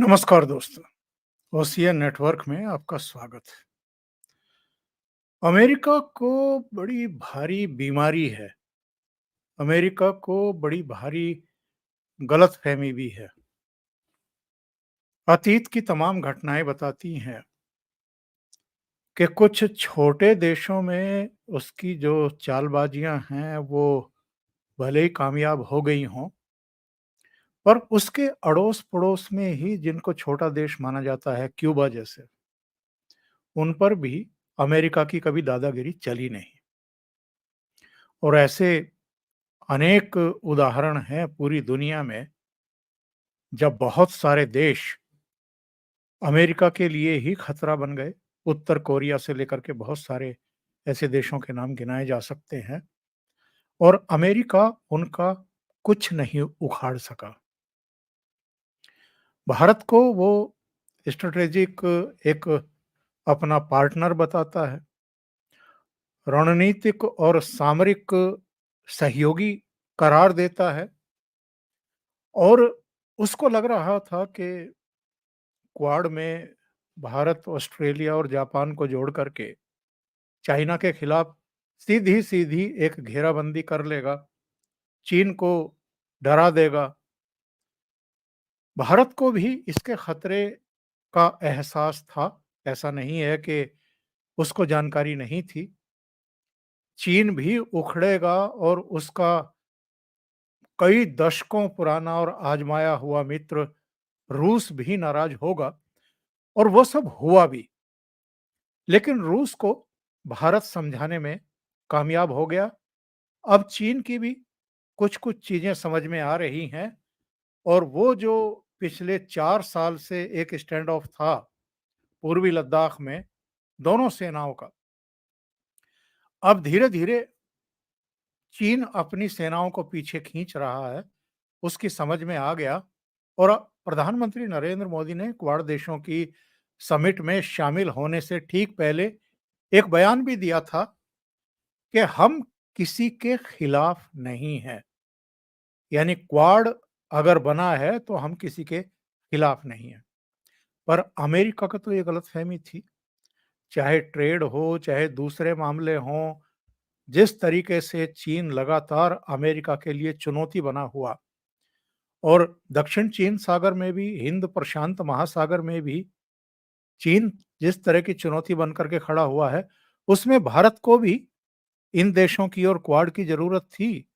नमस्कार दोस्तों, ocean network में आपका स्वागत है। अमेरिका को बड़ी भारी बीमारी है। अमेरिका को बड़ी भारी गलतफहमी भी है। अतीत की तमाम घटनाएं बताती हैं कि कुछ छोटे देशों में उसकी जो चालबाजियां हैं वो भले ही कामयाब हो गई हों, पर उसके अड़ोस-पड़ोस में ही जिनको छोटा देश माना जाता है, क्यूबा जैसे, उन पर भी अमेरिका की कभी दादागिरी चली नहीं। और ऐसे अनेक उदाहरण हैं पूरी दुनिया में जब बहुत सारे देश अमेरिका के लिए ही खतरा बन गए। उत्तर कोरिया से लेकर के बहुत सारे ऐसे देशों के नाम गिनाए जा सकते हैं और अमेरिका उनका कुछ नहीं उखाड़ सका। भारत को वो स्ट्रेटेजिक एक अपना पार्टनर बताता है, रणनीतिक और सामरिक सहयोगी करार देता है और उसको लग रहा था कि क्वाड में भारत, ऑस्ट्रेलिया और जापान को जोड़ करके चाइना के खिलाफ सीधी-सीधी एक घेराबंदी कर लेगा, चीन को डरा देगा। भारत को भी इसके खतरे का एहसास था, ऐसा नहीं है कि उसको जानकारी नहीं थी। चीन भी उखड़ेगा और उसका कई दशकों पुराना और आजमाया हुआ मित्र रूस भी नाराज होगा और वो सब हुआ भी। लेकिन रूस को भारत समझाने में कामयाब हो गया। अब चीन की भी कुछ-कुछ चीज़ें समझ में आ रही हैं और वो जो पिछले 4 साल से एक स्टैंड ऑफ था पूर्वी लद्दाख में दोनों सेनाओं का, अब धीरे-धीरे चीन अपनी सेनाओं को पीछे खींच रहा है, उसकी समझ में आ गया और प्रधानमंत्री नरेंद्र मोदी ने क्वाड देशों की समिट में शामिल होने से ठीक पहले एक बयान भी दिया था कि हम किसी के खिलाफ नहीं हैं। यानी क्वाड अगर बना है तो हम किसी के खिलाफ नहीं हैं। पर अमेरिका का तो ये गलतफ़हमी थी, चाहे ट्रेड हो, चाहे दूसरे मामले हों, जिस तरीके से चीन लगातार अमेरिका के लिए चुनौती बना हुआ और दक्षिण चीन सागर में भी, हिंद प्रशांत महासागर में भी चीन जिस तरह की चुनौती बन कर के खड़ा हुआ है, उसमें भारत को भी इन देशों की और क्वाड की ज़रूरत थी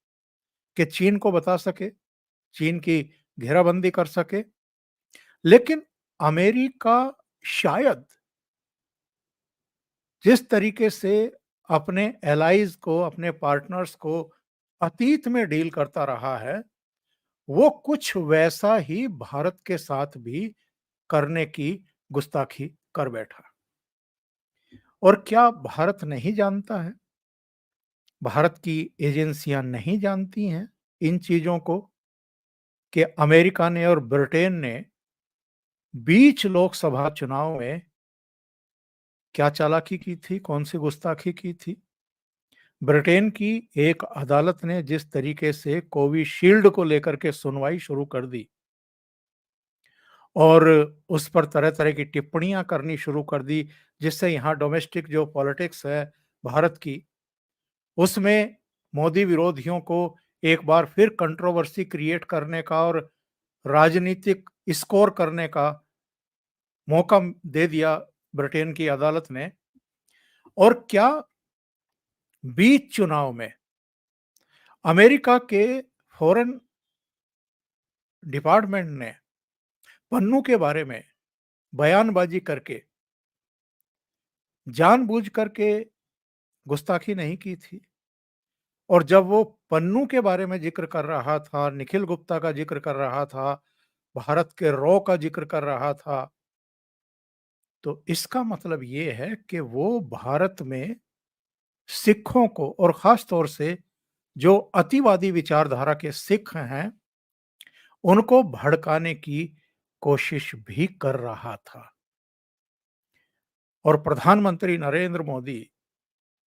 कि चीन को बता सके, चीन की घेराबंदी कर सके। लेकिन अमेरिका शायद जिस तरीके से अपने एलाइज़ को, अपने पार्टनर्स को अतीत में डील करता रहा है, वो कुछ वैसा ही भारत के साथ भी करने की गुस्ताखी कर बैठा। और क्या भारत नहीं जानता है? भारत की एजेंसियां नहीं जानती हैं इन चीज़ों को कि अमेरिका ने और ब्रिटेन ने बीच लोकसभा चुनाव में क्या चालाकी की थी, कौन-सी गुस्ताखी की थी? ब्रिटेन की एक अदालत ने जिस तरीके से कोविशील्ड को लेकर के सुनवाई शुरू कर दी और उस पर तरह-तरह की टिप्पणियां करनी शुरू कर दी, जिससे यहाँ डोमेस्टिक जो पॉलिटिक्स है भारत की, उसमें मोदी विरोधियों को एक बार फिर कंट्रोवर्सी क्रिएट करने का और राजनीतिक स्कोर करने का मौका दे दिया ब्रिटेन की अदालत ने। और क्या बीच चुनाव में अमेरिका के फॉरेन डिपार्टमेंट ने पन्नू के बारे में बयानबाजी करके जानबूझ करके गुस्ताखी नहीं की थी। और जब वो पन्नू के बारे में जिक्र कर रहा था, निखिल गुप्ता का जिक्र कर रहा था, भारत के रॉ का जिक्र कर रहा था, तो इसका मतलब ये है कि वो भारत में सिखों को और खास तौर से जो अतिवादी विचारधारा के सिख हैं, उनको भड़काने की कोशिश भी कर रहा था। और प्रधानमंत्री नरेंद्र मोदी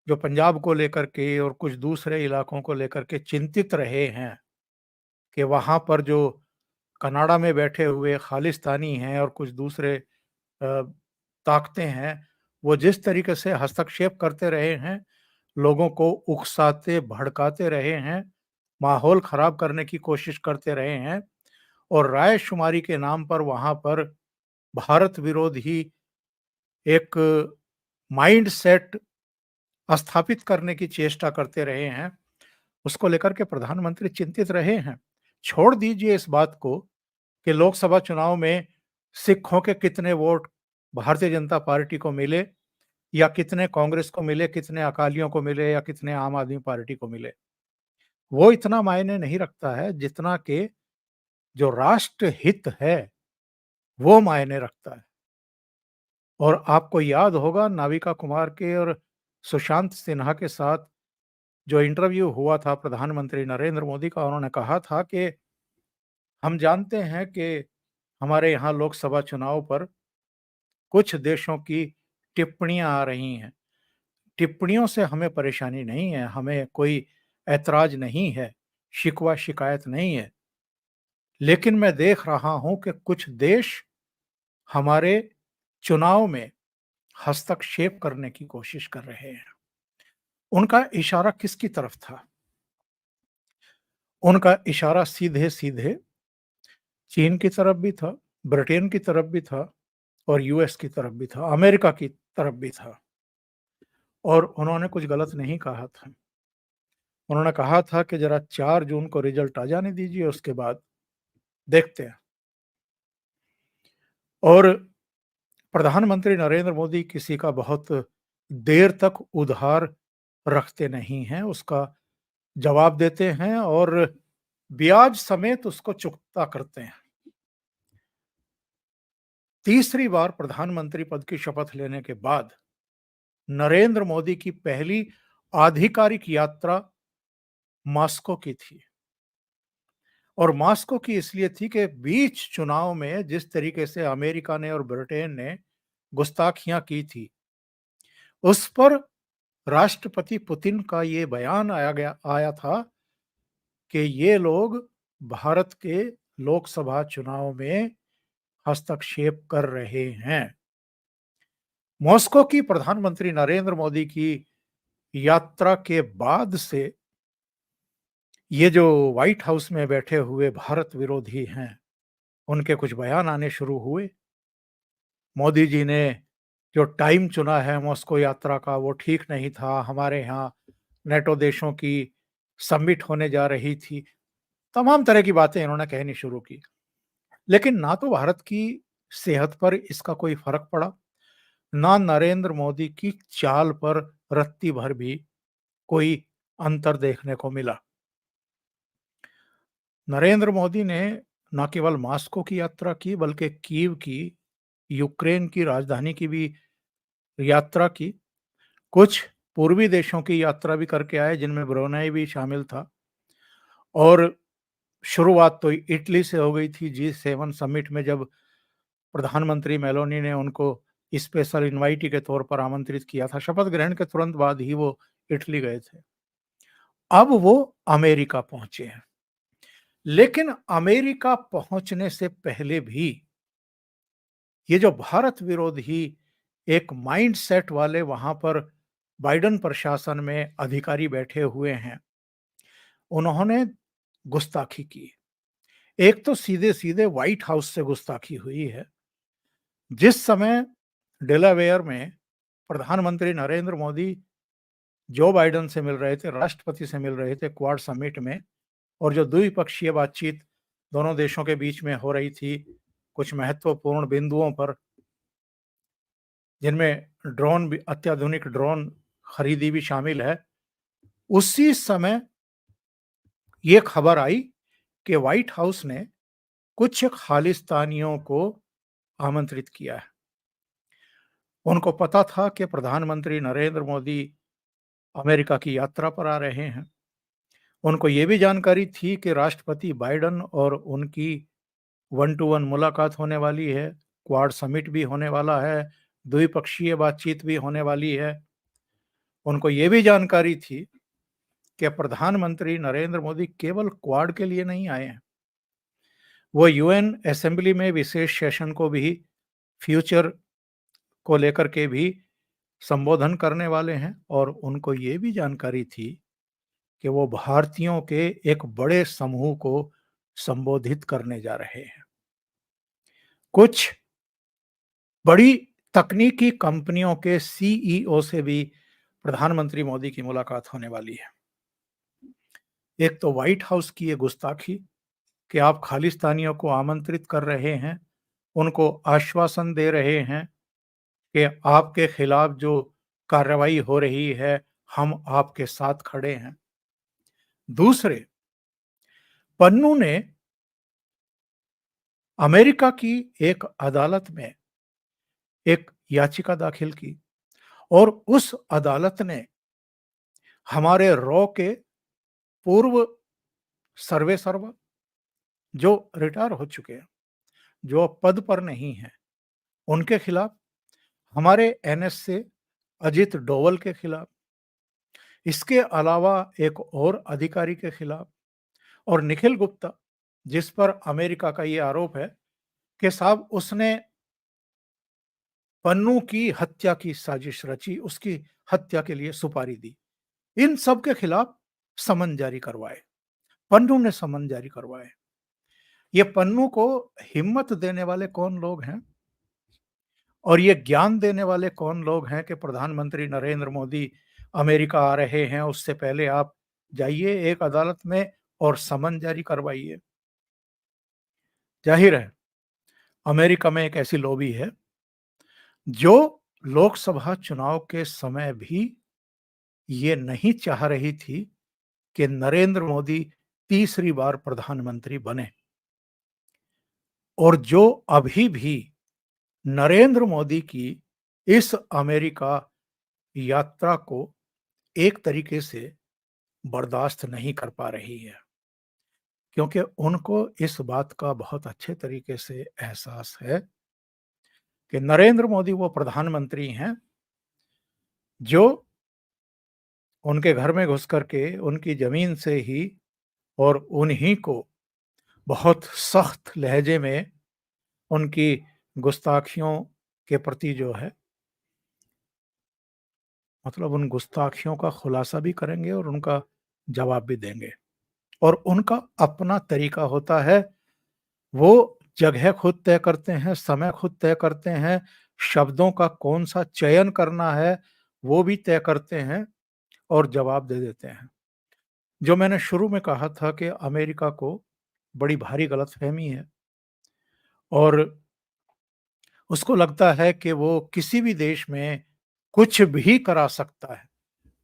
जो पंजाब को लेकर के और कुछ दूसरे इलाकों को लेकर के चिंतित रहे हैं कि वहाँ पर जो कनाडा में बैठे हुए खालिस्तानी हैं और कुछ दूसरे ताकतें हैं, वो जिस तरीके से हस्तक्षेप करते रहे हैं, लोगों को उकसाते, भड़काते रहे हैं, माहौल खराब करने की कोशिश करते रहे हैं और रायशुमारी के नाम पर वहाँ पर भारत विरोधी एक माइंडसेट स्थापित करने की चेष्टा करते रहे हैं, उसको लेकर के प्रधानमंत्री चिंतित रहे हैं। छोड़ दीजिए इस बात को कि लोकसभा चुनाव में सिखों के कितने वोट भारतीय जनता पार्टी को मिले या कितने कांग्रेस को मिले, कितने अकालियों को मिले या कितने आम आदमी पार्टी को मिले। वो इतना मायने नहीं रखता है जितना कि जो राष्ट्र हित है, वो मायने रखता है। और आपको याद होगा नाविका कुमार के और सुशांत सिन्हा के साथ जो इंटरव्यू हुआ था प्रधानमंत्री नरेंद्र मोदी का, उन्होंने कहा था कि हम जानते हैं कि हमारे यहाँ लोकसभा चुनाव पर कुछ देशों की टिप्पणियां आ रही हैं। टिप्पणियों से हमें परेशानी नहीं है, हमें कोई ऐतराज नहीं है, शिकवा शिकायत नहीं है। लेकिन मैं देख रहा हूं कि कुछ देश हमारे चुनाव में हस्तक्षेप करने की कोशिश कर रहे हैं। उनका इशारा किसकी तरफ था? उनका इशारा सीधे-सीधे चीन की तरफ भी था, ब्रिटेन की तरफ भी था और यूएस की तरफ भी था, अमेरिका की तरफ भी था। और उन्होंने कुछ गलत नहीं कहा था। उन्होंने कहा था कि जरा 4 जून को रिजल्ट आ जाने दीजिए, उसके बाद देखते हैं। और प्रधानमंत्री नरेंद्र मोदी किसी का बहुत देर तक उधार रखते नहीं हैं, उसका जवाब देते हैं और ब्याज समेत उसको चुकता करते हैं। तीसरी बार प्रधानमंत्री पद की शपथ लेने के बाद नरेंद्र मोदी की पहली आधिकारिक यात्रा मॉस्को की थी। और मॉस्को की इसलिए थी कि बीच चुनाव में जिस तरीके से अमेरिका ने और ब्रिटेन ने गुस्ताखियां की थी, उस पर राष्ट्रपति पुतिन का ये बयान आया था कि ये लोग भारत के लोकसभा चुनाव में हस्तक्षेप कर रहे हैं। मॉस्को की प्रधानमंत्री नरेंद्र मोदी की यात्रा के बाद से ये जो व्हाइट हाउस में बैठे हुए भारत विरोधी हैं, उनके कुछ बयान आने शुरू हुए। मोदी जी ने जो टाइम चुना है मॉस्को यात्रा का, वो ठीक नहीं था। हमारे यहाँ नेटो देशों की समिट होने जा रही थी। तमाम तरह की बातें इन्होंने कहनी शुरू की। लेकिन ना तो भारत की सेहत पर इसका कोई फ़र्क पड़ा, ना नरेंद्र मोदी की चाल पर रत्ती भर भी कोई अंतर देखने को मिला। नरेंद्र मोदी ने ना केवल मॉस्को की यात्रा की, बल्कि कीव की, यूक्रेन की राजधानी की भी यात्रा की। कुछ पूर्वी देशों की यात्रा भी करके आए, जिनमें ब्रुनेई भी शामिल था। और शुरुआत तो इटली से हो गई थी G7 समिट में, जब प्रधानमंत्री मेलोनी ने उनको स्पेशल इनवाइटी के तौर पर आमंत्रित किया था। शपथ ग्रहण के तुरंत बाद ही वो इटली गए थे। अब वो अमेरिका पहुंचे हैं। लेकिन अमेरिका पहुंचने से पहले भी ये जो भारत विरोधी एक माइंडसेट वाले वहां पर बाइडेन प्रशासन में अधिकारी बैठे हुए हैं, उन्होंने गुस्ताखी की। एक तो सीधे-सीधे व्हाइट हाउस से गुस्ताखी हुई है। जिस समय डेलावेयर में प्रधानमंत्री नरेंद्र मोदी जो बाइडेन से मिल रहे थे, राष्ट्रपति से मिल रहे थे क्वाड समिट में, और जो द्विपक्षीय बातचीत दोनों देशों के बीच में हो रही थी, कुछ महत्वपूर्ण बिंदुओं पर, जिनमें ड्रोन भी, अत्याधुनिक ड्रोन खरीदी भी शामिल है। उसी समय ये खबर आई कि व्हाइट हाउस ने कुछ खालिस्तानियों को आमंत्रित किया है। उनको पता था कि प्रधानमंत्री नरेंद्र मोदी अमेरिका की यात्रा पर आ रहे हैं। उनको ये भी जानकारी थी कि राष्ट्रपति बाइडेन और उनकी वन टू वन मुलाकात होने वाली है, क्वाड समिट भी होने वाला है, द्विपक्षीय बातचीत भी होने वाली है। उनको ये भी जानकारी थी कि प्रधानमंत्री नरेंद्र मोदी केवल क्वाड के लिए नहीं आए हैं, वो यूएन असेंबली में विशेष सेशन को भी फ्यूचर को लेकर के भी संबोधन करने वाले हैं और उनको ये भी जानकारी थी कि वो भारतीयों के एक बड़े समूह को संबोधित करने जा रहे हैं। कुछ बड़ी तकनीकी कंपनियों के सीईओ से भी प्रधानमंत्री मोदी की मुलाकात होने वाली है। एक तो व्हाइट हाउस की ये गुस्ताखी कि आप खालिस्तानियों को आमंत्रित कर रहे हैं, उनको आश्वासन दे रहे हैं कि आपके खिलाफ जो कार्रवाई हो रही है, हम आपके साथ खड़े हैं। दूसरे, पन्नू ने अमेरिका की एक अदालत में एक याचिका दाखिल की और उस अदालत ने हमारे रॉ के पूर्व सर्वे सर्वा जो रिटायर हो चुके हैं, जो अब पद पर नहीं हैं, उनके खिलाफ, हमारे एनएस से अजित डोवल के खिलाफ, इसके अलावा एक और अधिकारी के खिलाफ और निखिल गुप्ता, जिस पर अमेरिका का ये आरोप है कि साहब उसने पन्नू की हत्या की साजिश रची, उसकी हत्या के लिए सुपारी दी। इन सब के खिलाफ समन जारी करवाए। पन्नू ने समन जारी करवाए। ये पन्नू को हिम्मत देने वाले कौन लोग हैं और ये ज्ञान देने वाले कौन लोग हैं कि प्रधानमंत्री नरेंद्र मोदी अमेरिका आ रहे हैं, उससे पहले आप जाइए एक अदालत में और समन जारी करवाइए। जाहिर है, अमेरिका में एक ऐसी लॉबी है जो लोकसभा चुनाव के समय भी ये नहीं चाह रही थी कि नरेंद्र मोदी तीसरी बार प्रधानमंत्री बने और जो अभी भी नरेंद्र मोदी की इस अमेरिका यात्रा को एक तरीके से बर्दाश्त नहीं कर पा रही है, क्योंकि उनको इस बात का बहुत अच्छे तरीके से एहसास है कि नरेंद्र मोदी वो प्रधानमंत्री हैं जो उनके घर में घुस करके उनकी जमीन से ही और उन्हीं को बहुत सख्त लहजे में उनकी गुस्ताखियों के प्रति जो है, मतलब उन गुस्ताखियों का खुलासा भी करेंगे और उनका जवाब भी देंगे। और उनका अपना तरीका होता है, वो जगह खुद तय करते हैं, समय खुद तय करते हैं, शब्दों का कौन-सा चयन करना है, वो भी तय करते हैं और जवाब दे देते हैं। जो मैंने शुरू में कहा था कि अमेरिका को बड़ी भारी गलतफ़हमी है और उसको लगता है कि वो किसी भी देश में कुछ भी करा सकता है।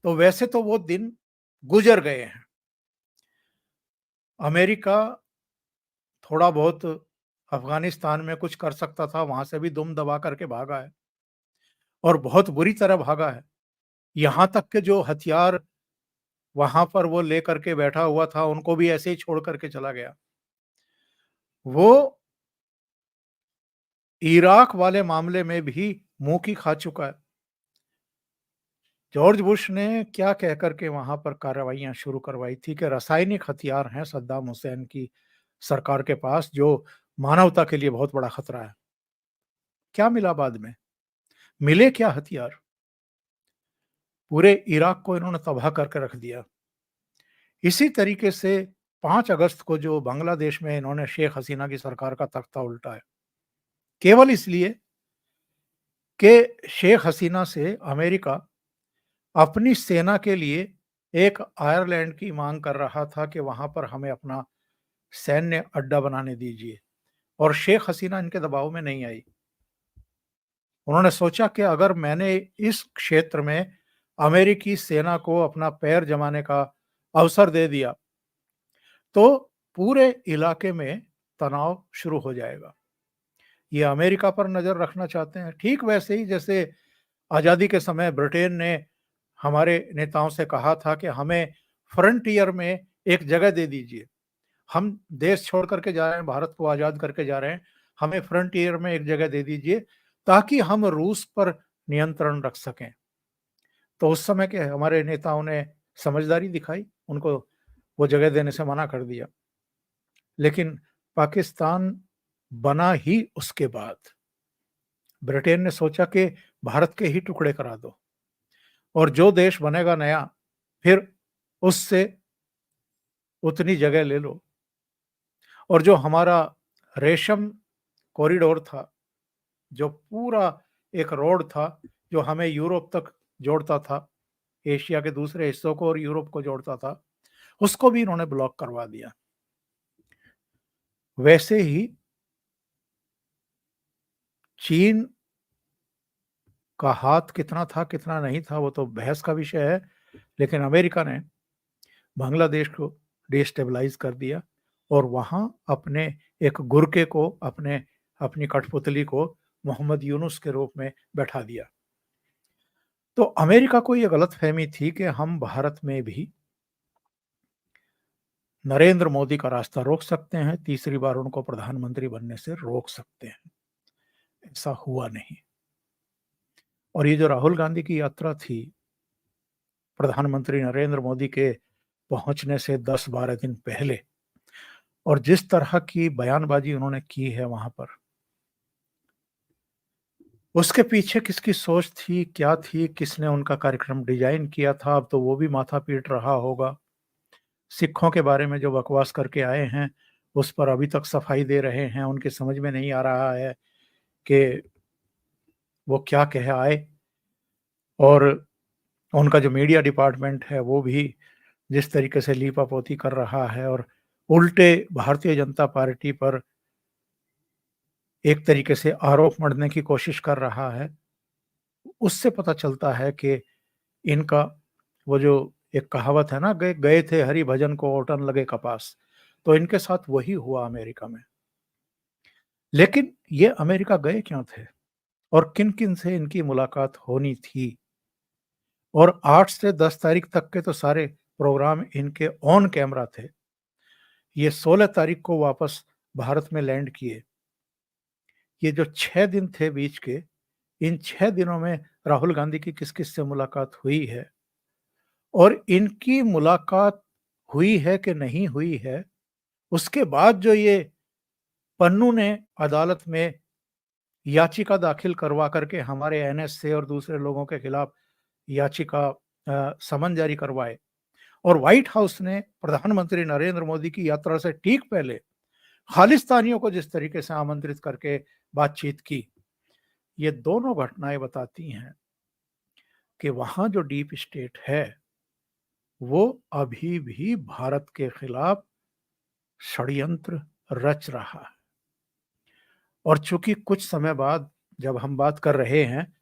तो वैसे तो वो दिन गुज़र गए हैं। अमेरिका थोड़ा बहुत अफ़गानिस्तान में कुछ कर सकता था, वहाँ से भी दुम दबा करके भागा है और बहुत बुरी तरह भागा है। यहाँ तक के जो हथियार वहाँ पर वो लेकर के बैठा हुआ था, उनको भी ऐसे ही छोड़ कर के चला गया। वो इराक वाले मामले में भी मुँह की खा चुका है। जॉर्ज बुश ने क्या कह कर के वहाँ पर कार्रवाइयाँ शुरू करवाई थी कि रासायनिक हथियार हैं सद्दाम हुसैन की सरकार के पास, जो मानवता के लिए बहुत बड़ा खतरा है। क्या मिला बाद में? मिले क्या हथियार? पूरे इराक को इन्होंने तबाह करके रख दिया। इसी तरीके से 5 अगस्त को जो बांग्लादेश में इन्होंने शेख हसीना की सरकार का तख्ता उल्टा है, केवल इसलिए कि शेख हसीना से अमेरिका अपनी सेना के लिए एक आयरलैंड की मांग कर रहा था कि वहाँ पर हमें अपना सैन्य अड्डा बनाने दीजिए और शेख हसीना इनके दबाव में नहीं आई। उन्होंने सोचा कि अगर मैंने इस क्षेत्र में अमेरिकी सेना को अपना पैर जमाने का अवसर दे दिया, तो पूरे इलाके में तनाव शुरू हो जाएगा। ये अमेरिका पर नज़र रखना चाहते हैं। ठीक वैसे ही जैसे आज़ादी के समय ब्रिटेन ने हमारे नेताओं से कहा था कि हमें फ्रंटियर में एक जगह दे दीजिए। हम देश छोड़ कर के जा रहे हैं, भारत को आज़ाद करके जा रहे हैं, हमें फ्रंटियर में एक जगह दे दीजिए ताकि हम रूस पर नियंत्रण रख सकें। तो उस समय के हमारे नेताओं ने समझदारी दिखाई, उनको वो जगह देने से मना कर दिया। लेकिन पाकिस्तान बना ही उसके बाद ब्रिटेन ने सोचा कि भारत के ही टुकड़े करा दो और जो देश बनेगा नया फिर उससे उतनी जगह ले लो। और जो हमारा रेशम कॉरिडोर था, जो पूरा एक रोड था जो हमें यूरोप तक जोड़ता था, एशिया के दूसरे हिस्सों को और यूरोप को जोड़ता था, उसको भी इन्होंने ब्लॉक करवा दिया। वैसे ही चीन का हाथ कितना था कितना नहीं था वो तो बहस का विषय है, लेकिन अमेरिका ने बांग्लादेश को डिस्टेबलाइज कर दिया और वहां अपने एक गुरके को अपनी कठपुतली को मोहम्मद यूनुस के रूप में बैठा दिया। तो अमेरिका को यह गलतफहमी थी कि हम भारत में भी नरेंद्र मोदी का रास्ता रोक सकते हैं, तीसरी बार उनको प्रधानमंत्री बनने से रोक सकते हैं। ऐसा हुआ नहीं। और ये जो राहुल गांधी की यात्रा थी प्रधानमंत्री नरेंद्र मोदी के पहुंचने से 10-12 दिन पहले, और जिस तरह की बयानबाजी उन्होंने की है वहां पर, उसके पीछे किसकी सोच थी, क्या थी, किसने उनका कार्यक्रम डिजाइन किया था, अब तो वो भी माथा पीट रहा होगा। सिखों के बारे में जो बकवास करके आए हैं उस पर अभी तक सफाई दे रहे हैं। उनके समझ में नहीं आ रहा है कि वो क्या कह आए। और उनका जो मीडिया डिपार्टमेंट है वो भी जिस तरीके से लीपापोती कर रहा है और उल्टे भारतीय जनता पार्टी पर एक तरीके से आरोप मढ़ने की कोशिश कर रहा है, उससे पता चलता है कि इनका वो जो एक कहावत है ना, गए गए थे हरि भजन को ओटन लगे कपास, तो इनके साथ वही हुआ अमेरिका में। लेकिन ये अमेरिका गए क्यों थे और किन किन से इनकी मुलाकात होनी थी? और 8 से 10 तारीख तक के तो सारे प्रोग्राम इनके ऑन कैमरा थे। ये 16 तारीख को वापस भारत में लैंड किए। ये जो 6 दिन थे बीच के, इन 6 दिनों में राहुल गांधी की किस किस से मुलाकात हुई है और इनकी मुलाकात हुई है कि नहीं हुई है, उसके बाद जो ये पन्नू ने अदालत में याचिका दाखिल करवा करके हमारे एनएस से और दूसरे लोगों के खिलाफ याचिका समन जारी करवाए, और व्हाइट हाउस ने प्रधानमंत्री नरेंद्र मोदी की यात्रा से ठीक पहले खालिस्तानियों को जिस तरीके से आमंत्रित करके बातचीत की, ये दोनों घटनाएं बताती हैं कि वहां जो डीप स्टेट है वो अभी भी भारत के खिलाफ षड्यंत्र रच रहा है। और चूंकि कुछ समय बाद जब हम बात कर रहे हैं,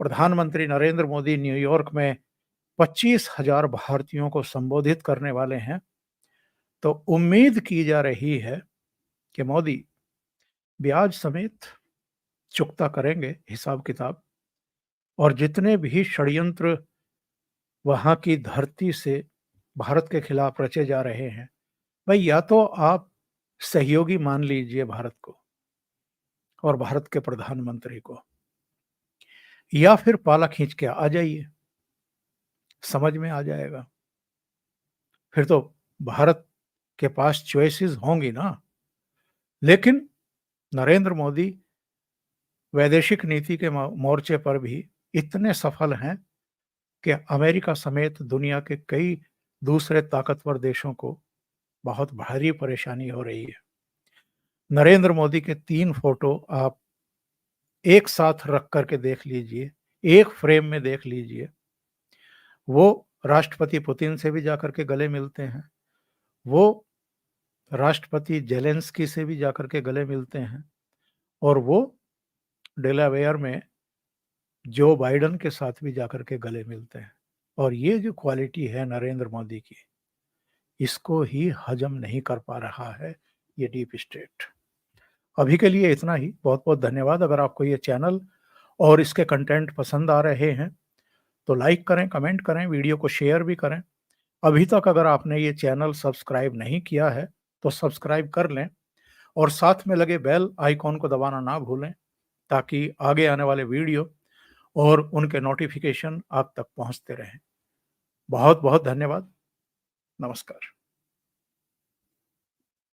प्रधानमंत्री नरेंद्र मोदी न्यूयॉर्क में 25,000 भारतीयों को संबोधित करने वाले हैं, तो उम्मीद की जा रही है कि मोदी ब्याज समेत चुकता करेंगे हिसाब किताब, और जितने भी षड्यंत्र वहां की धरती से भारत के खिलाफ रचे जा रहे हैं, भाई या तो आप सहयोगी मान लीजिए भारत को और भारत के प्रधानमंत्री को, या फिर पाला खींच के आ जाइए, समझ में आ जाएगा। फिर तो भारत के पास चॉइसेस होंगी ना। लेकिन नरेंद्र मोदी वैदेशिक नीति के मोर्चे पर भी इतने सफल हैं कि अमेरिका समेत दुनिया के कई दूसरे ताकतवर देशों को बहुत भारी परेशानी हो रही है। नरेंद्र मोदी के 3 फोटो आप एक साथ रख करके देख लीजिए, एक फ्रेम में देख लीजिए। वो राष्ट्रपति पुतिन से भी जाकर के गले मिलते हैं, वो राष्ट्रपति जेलेंस्की से भी जाकर के गले मिलते हैं, और वो डेलावेयर में जो बाइडेन के साथ भी जाकर के गले मिलते हैं। और ये जो क्वालिटी है नरेंद्र मोदी की, इसको ही हजम नहीं कर पा रहा है ये डीप स्टेट। अभी के लिए इतना ही। बहुत बहुत धन्यवाद। अगर आपको ये चैनल और इसके कंटेंट पसंद आ रहे हैं तो लाइक करें, कमेंट करें, वीडियो को शेयर भी करें। अभी तक अगर आपने ये चैनल सब्सक्राइब नहीं किया है तो सब्सक्राइब कर लें और साथ में लगे बेल आइकॉन को दबाना ना भूलें, ताकि आगे आने वाले वीडियो और उनके नोटिफिकेशन आप तक पहुंचते रहें। बहुत बहुत धन्यवाद। नमस्कार।